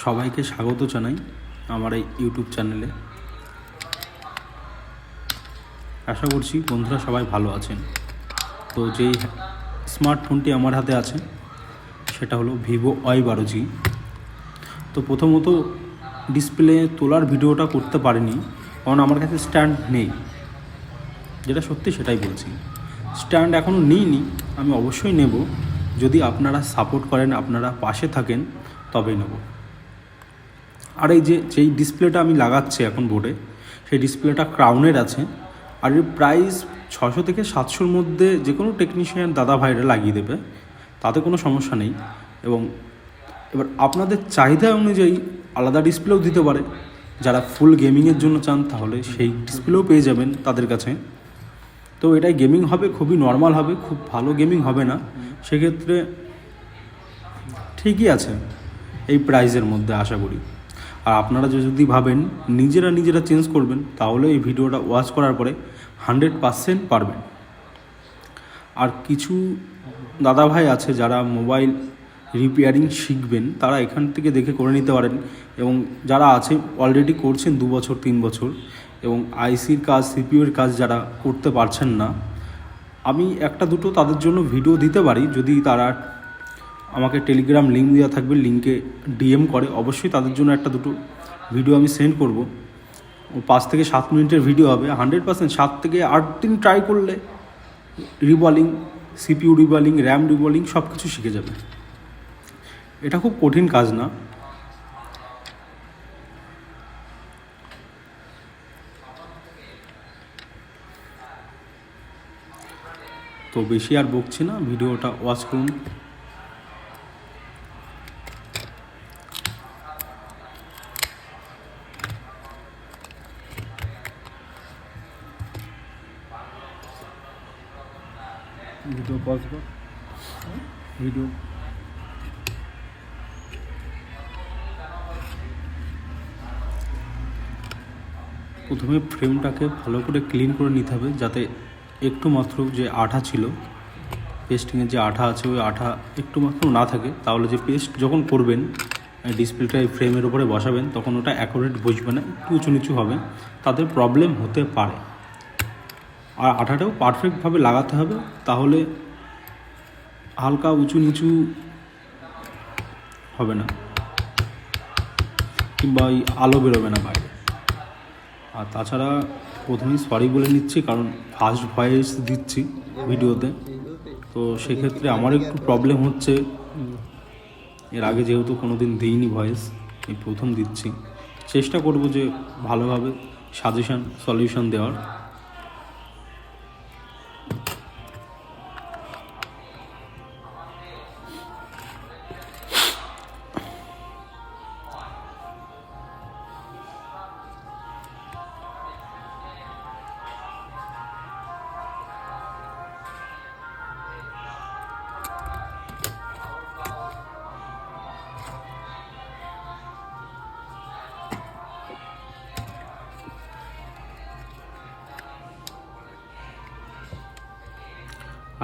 সবাইকে স্বাগত জানাই আমার এই ইউটিউব চ্যানেলে। আশা করছি বন্ধুরা সবাই ভালো আছেন। তো যেই স্মার্টফোনটি আমার হাতে আছে সেটা হলো ভিভো Y12G। তো প্রথমত ডিসপ্লে তোলার ভিডিওটা করতে পারিনি, কারণ আমার কাছে স্ট্যান্ড নেই। যেটা সত্যি সেটাই বলছি, স্ট্যান্ড এখনও নিইনি, আমি অবশ্যই নেব। যদি আপনারা সাপোর্ট করেন, আপনারা পাশে থাকেন, তবেই নেব। আর এই যেই ডিসপ্লেটা আমি লাগাচ্ছি এখন বোর্ডে, সেই ডিসপ্লেটা ক্রাউনের আছে। আর এর প্রাইস 600 থেকে 700-র মধ্যে যে কোনো টেকনিশিয়ান দাদা ভাইরা লাগিয়ে দেবে, তাতে কোনো সমস্যা নেই। এবং এবার আপনাদের চাহিদা অনুযায়ী আলাদা ডিসপ্লেও দিতে পারে। যারা ফুল গেমিংয়ের জন্য চান তাহলে সেই ডিসপ্লেও পেয়ে যাবেন তাদের কাছে। তো এটাই গেমিং হবে, খুবই নর্মাল হবে, খুব ভালো গেমিং হবে না। সেক্ষেত্রে ঠিকই আছে এই প্রাইসের মধ্যে, আশা করি। আর আপনারা যদি ভাবেন নিজেরা চেঞ্জ করবেন, তাহলে এই ভিডিওটা ওয়াচ করার পরে 100% পারবেন। আর কিছু দাদাভাই আছে যারা মোবাইল রিপেয়ারিং শিখবেন, তারা এখান থেকে দেখে করে নিতে পারেন। এবং যারা আছে অলরেডি করছেন 2 বছর 3 বছর, এবং আইসির কাজ, সিপিইউর কাজ যারা করতে পারছেন না, আমি একটা দুটো তাদের জন্য ভিডিও দিতে পারি। যদি তারা আমাকে টেলিগ্রাম লিঙ্ক দেওয়া থাকবে, লিঙ্কে ডিএম করে, অবশ্যই তাদের জন্য একটা দুটো ভিডিও আমি সেন্ড করব। 5 থেকে 7 মিনিটের ভিডিও হবে। 100% 7 থেকে 8 দিন ট্রাই করলে reballing, CPU reballing, RAM reballing সব কিছু শিখে যাবে। এটা খুব কঠিন কাজ না। তো বেশি আর বকছি না, ভিডিওটা ওয়াচ করুন। ভিডিও পজ কর, ভিডিও প্রথমে ফ্রেমটাকে ভালো করে ক্লিন করে নিতে হবে, যাতে একটু মাত্র যে আঠা ছিল, পেস্টিংয়ের যে আঠা আছে, ওই আঠা একটু মাত্র না থাকে। তাহলে যে পেস্ট যখন করবেন, ডিসপ্লেটা এই ফ্রেমের উপরে বসাবেন, তখন ওটা অ্যাকুরেট বসবে না, একটু উঁচু নিচু হবে, তাদের প্রবলেম হতে পারে। আর আঠাটাও পারফেক্টভাবে লাগাতে হবে, তাহলে হালকা উঁচু নিচু হবে না, কিংবা ওই আলো বেরোবে না বাইরে। আর তাছাড়া প্রথমেই সরি বলে নিচ্ছি, কারণ ফার্স্ট ভয়েস দিচ্ছি ভিডিওতে, তো সেক্ষেত্রে আমার একটু প্রবলেম হচ্ছে। এর আগে যেহেতু কোনো দিন দিইনি ভয়েস, এই প্রথম দিচ্ছি। চেষ্টা করব যে ভালোভাবে সলিউশন দেওয়ার।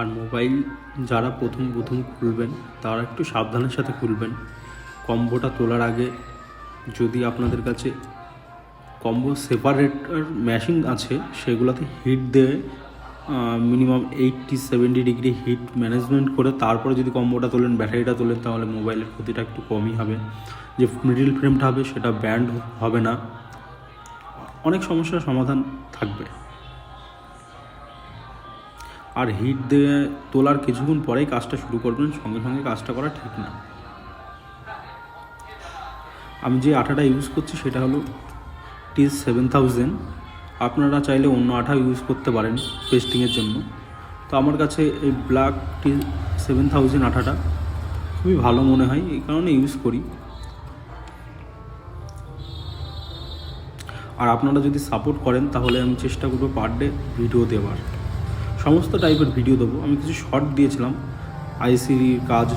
আর মোবাইল যারা প্রথম খুলবেন, তারা একটু সাবধানের সাথে খুলবেন। কম্বোটা তোলার আগে যদি আপনাদের কাছে কম্বো সেপারেটর মেশিন আছে, সেগুলোতে হিট দিয়ে মিনিমাম 80-70 ডিগ্রি হিট ম্যানেজমেন্ট করে তারপরে যদি কম্বোটা তোলেন, ব্যাটারিটা তোলেন, তাহলে মোবাইলের ক্ষতিটা একটু কমই হবে। যে মিডিল ফ্রেমটা হবে সেটা ব্যান্ড হবে না, অনেক সমস্যার সমাধান থাকবে। আর হিট দিয়ে তোলার কিছুক্ষণ পরেই কাজটা শুরু করবেন, সঙ্গে সঙ্গে কাজটা করা ঠিক না। আমি যে আঠাটা ইউজ করছি সেটা হলো T7000। আপনারা চাইলে অন্য আঠা ইউজ করতে পারেন পেস্টিংয়ের জন্য। তো আমার কাছে এই ব্ল্যাক T7000 আঠাটা খুবই ভালো মনে হয়, এই কারণে ইউজ করি। আর আপনারা যদি সাপোর্ট করেন, তাহলে আমি চেষ্টা করবো পার ডে ভিডিও দেওয়ার, সমস্ত টাইপের ভিডিও দেবো। আমি কিছু শর্ট দিয়েছিলাম আইসির কাজ,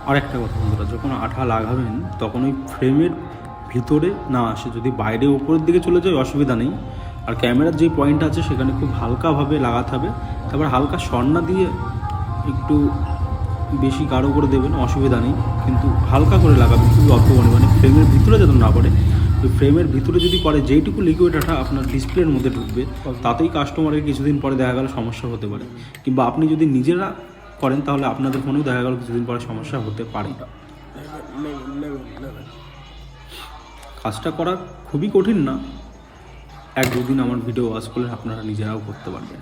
আর একটা কথা বন্ধুরা, যখন আঠা লাগাবেন তখন ওই ফ্রেমের ভিতরে না আসে, যদি বাইরে ওপরের দিকে চলে যায় অসুবিধা নেই। আর ক্যামেরার যে পয়েন্ট আছে সেখানে খুব হালকাভাবে লাগাতে হবে, তারপর হালকা সর্না দিয়ে একটু বেশি গাঢ় করে দেবেন, অসুবিধা নেই, কিন্তু হালকা করে লাগাবেন, খুবই অল্প পরিমাণে, ফ্রেমের ভিতরে যেন না পড়ে। ওই ফ্রেমের ভিতরে যদি পড়ে, যেইটুকু লিকুইড আঠা আপনার ডিসপ্লের মধ্যে ঢুকবে, তাতেই কাস্টমারের কিছুদিন পরে দেখা গেল সমস্যা হতে পারে। কিংবা আপনি যদি নিজেরা করেন তাহলে আপনাদের ফোনেও দেখা গেল কিছুদিন পরে সমস্যা হতে পারে। কাজটা করা খুবই কঠিন না, 1-2 দিন আমার ভিডিও ওয়াচ করলে আপনারা নিজেরাও করতে পারবেন।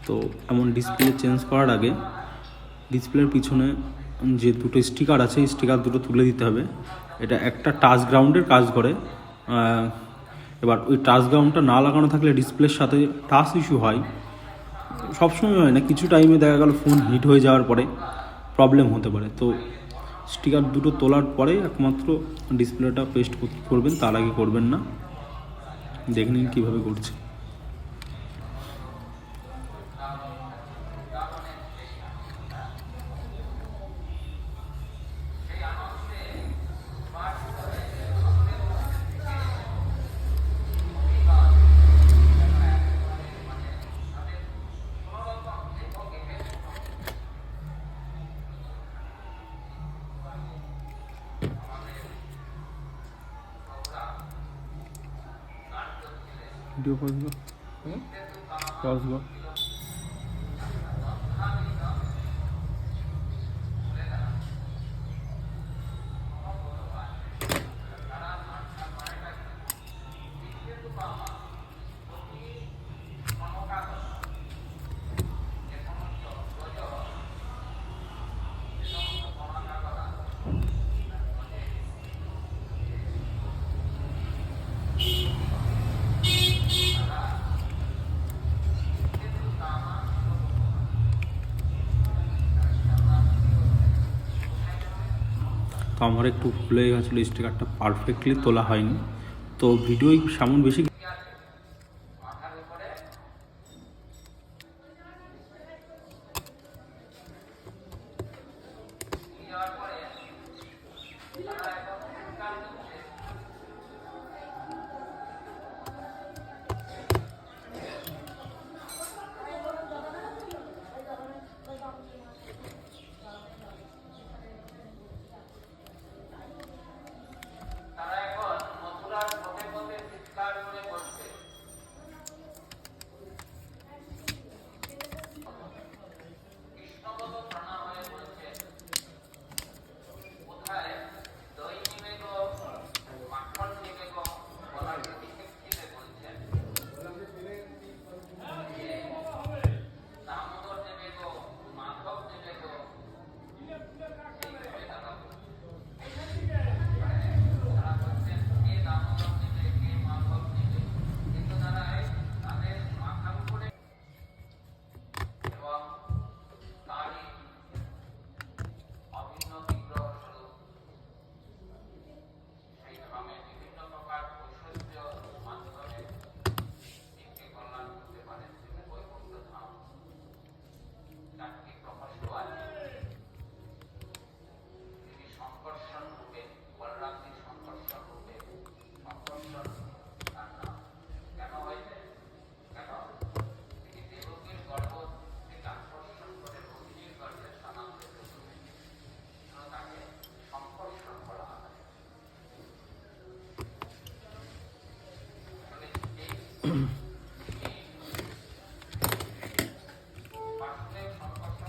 তো এমন ডিসপ্লে চেঞ্জ করার আগে ডিসপ্লের পিছনে যে দুটো স্টিকার আছে, স্টিকার দুটো তুলে দিতে হবে। এটা একটা টাচ গ্রাউন্ডের কাজ করে। এবার ওই টাচ গ্রাউন্ডটা না লাগানো থাকলে ডিসপ্লের সাথে টাচ ইস্যু হয়, সবসময় হয় না, কিছু টাইমে দেখা গেল ফোন হিট হয়ে যাওয়ার পরে প্রবলেম হতে পারে। তো স্টিকার দুটো তোলার পরে একমাত্র ডিসপ্লেটা পেস্ট করবেন, তার আগে করবেন না। দেখে নিন কীভাবে করছে। ভিডিও পজ কর। তো আমার একটু ভুল হয়ে গেছিলো, স্টিকারটা পারফেক্টলি তোলা হয়নি। তো ভিডিও সামন বেশি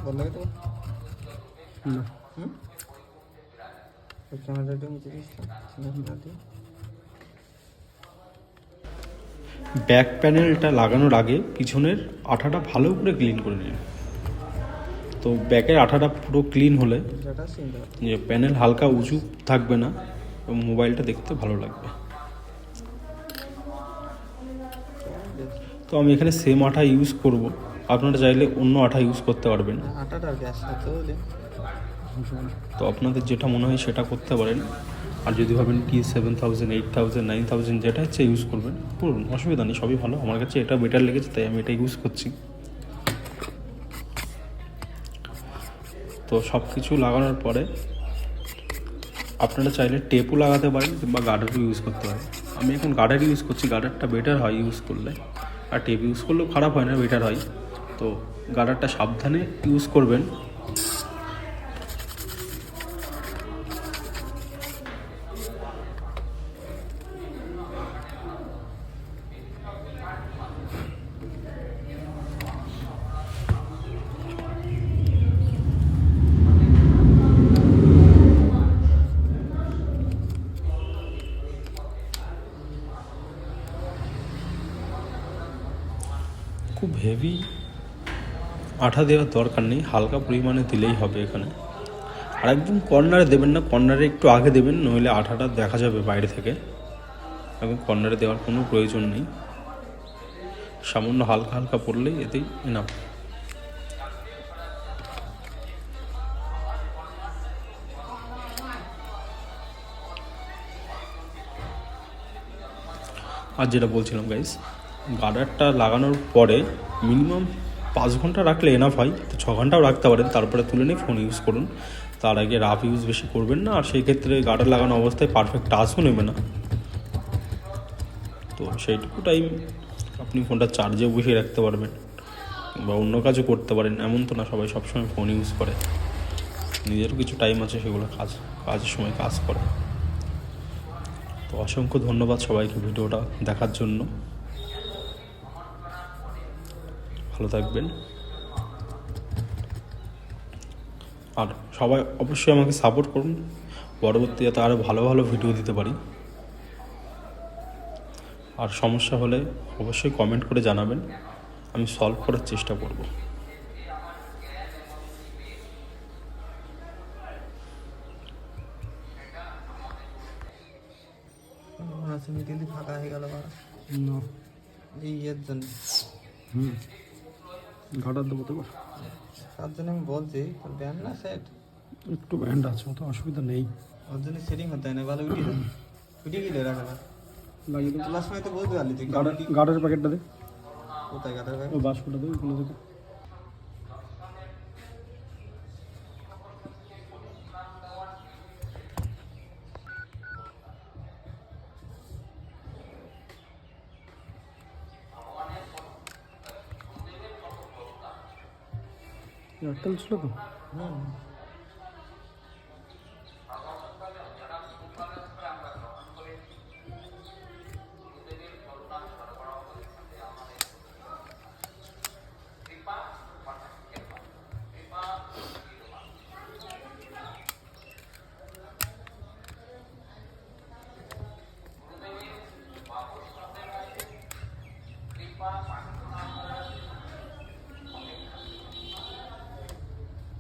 Boleh itu? Kamera dong jadi senang berarti. Back প্যানেলটা লাগানোর আগে পিছনের আঠাটা ভালো করে ক্লিন করে নিন। তো ব্যাকের আঠাটা পুরো ক্লিন হলে যে প্যানেল হালকা উঁচু থাকবে না এবং মোবাইলটা দেখতে ভালো লাগবে। তো আমি এখানে সেম আঠা ইউজ করব, আপনারা চাইলে অন্য আঠা ইউজ করতে পারবেন। তো আপনাদের যেটা মনে হয় সেটা করতে পারেন। আর যদি ভাবেন কি 7000, 8000, 9000 যেটা হচ্ছে ইউজ করবেন, করুন, অসুবিধা নেই, সবই ভালো। আমার কাছে এটা বেটার লেগেছে, তাই আমি এটা ইউজ করছি। তো সব কিছু লাগানোর পরে আপনারা চাইলে টেপও লাগাতে পারেন কিংবা গার্ডারও ইউজ করতে পারেন। আমি এখন গার্ডার ইউজ করছি, গার্ডারটা বেটার হয় ইউজ করলে, আর টেপ ইউজ করলেও খারাপ হয় না, বেটার হয়। তো গার্ডারটা সাবধানে ইউজ করবেন। খুব হেভি আঠা দেওয়ার দরকার নেই, হালকা পরিমাণে দিলেই হবে এখানে। আর একদম কর্নারে দেবেন না, কর্নারে একটু আগে দেবেন, নইলে আঠাটা দেখা যাবে বাইরে থেকে। একদম কর্নারে দেওয়ার কোনো প্রয়োজন নেই, সামান্য হালকা হালকা পড়লেই এতেই এনাফ। আর যেটা বলছিলাম গাইস, গার্ডারটা লাগানোর পরে মিনিমাম 5 ঘন্টা রাখলে এনাফ হয়। তো 6 ঘন্টাও রাখতে পারেন, তারপরে তুলে নিয়ে ফোন ইউজ করুন। তার আগে রাফ ইউজ বেশি করবেন না, আর সেই ক্ষেত্রে গার্ডার লাগানো অবস্থায় পারফেক্ট টাচও নেবে না। তো সেইটুকু টাইম আপনি ফোনটা চার্জেও বসিয়ে রাখতে পারবেন বা অন্য কাজও করতে পারেন। এমন তো না সবাই সবসময় ফোন ইউজ করে, নিজেরও কিছু টাইম আছে, সেগুলো কাজের সময় কাজ করে। তো অসংখ্য ধন্যবাদ সবাইকে ভিডিওটা দেখার জন্য। ভালো থাকবেন, আর সবাই অবশ্যই আমাকে সাপোর্ট করুন, পরবর্তী যাতে আরও ভালো ভালো ভিডিও দিতে পারি। আর সমস্যা হলে অবশ্যই কমেন্ট করে জানাবেন, আমি সলভ করার চেষ্টা করব। মনে হচ্ছে মিটিং ফাঁকা হয়ে গেল বাড়া। এই এর জন্য ঘাটার দেবো তো, তার জন্য আমি বলছি তোর ব্যান্ড না সেট, একটু ব্যান্ড আছে, অত অসুবিধা নেই, ওর জন্য সেটিং হতে হয় না, ভালো উঠিয়ে গেলে রাখা লাগিয়ে দেবো। তোলার সময় তো বলতে পারলি তুই গার্ডের প্যাকেটটা দে, কোথায় গাটার ভাই। ও বাস্কটা দে ওগুলো থেকে। এয়ারটেল ছিল তো।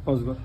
পজ কর।